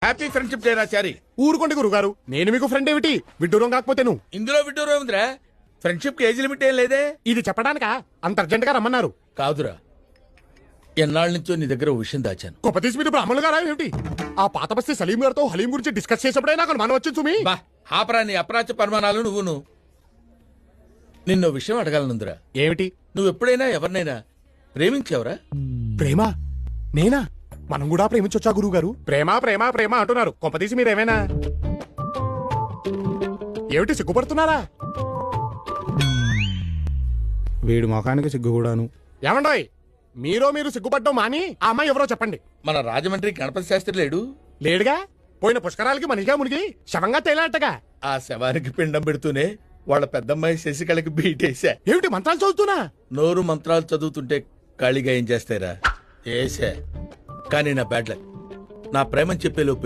Happy friendship day రాచారి. ఊరుకోండి గురుగారు, నేను మీకు ఫ్రెండ్ ఏమిటి విడ్డూరం కాకపోతే నువ్వు. ఇందులో విడ్డూరం ఉందిరా. ఫ్రెండ్షిప్ కి ఏజ్ లిమిట్ ఏం లేదే. ఇది చెప్పడానికా అంత అర్జెంట్ గా రమ్మన్నారు? కాదురా, ఎన్నాళ్ళ నుంచో నీ దగ్గర ఓ విషయం దాచాను. గొప్పతీసి మీరు బ్రాహ్మణులు గారా ఏమిటి? ఆ పాత బస్తీ సలీం గారితో హలీం గురించి డిస్కస్ చేసేప్పుడే నాకు మనం వచ్చింది సుమి. బా ఆపరా నీ అపరాచ పరిమాణాలు నువ్వును. నిన్నో విషయం అడగాలనుందిరా. ఏమిటి? నువ్వు ఎప్పుడైనా ఎవరినైనా ప్రేమించావురా? ప్రేమ? నేనా? మనం కూడా ప్రేమించొచ్చా గురువు గారు? ప్రేమ ప్రేమ ప్రేమ అంటున్నారు, కొంపతీసి మీరేమైనా ఏమిటి సిగ్గుపడుతున్నారా? వీడి మొఖానికి సిగ్గు కూడాను. ఏమండోయ్, మీరు సిగ్గుపడ్డం మాని ఆ అమ్మాయి ఎవరో చెప్పండి. మన రాజమండ్రి గణపతి శాస్త్రి లేడు? లేడుగా. పోయిన పుష్కరాలకి మనిషిగా మునిగి శవంగా తేలాటగా. ఆ శవానికి పిండం పెడుతూనే వాళ్ళ పెద్దమ్మాయి శశికళకి బీటేశా. ఏమిటి మంత్రాలు చదువుతున్నా? నోరు మంత్రాలు చదువుతుంటే ఖాళీగా ఏం చేస్తారా? ఏసా. కానీ నా బ్యాడ్ లక్, నా ప్రేమని చెప్పేలోపు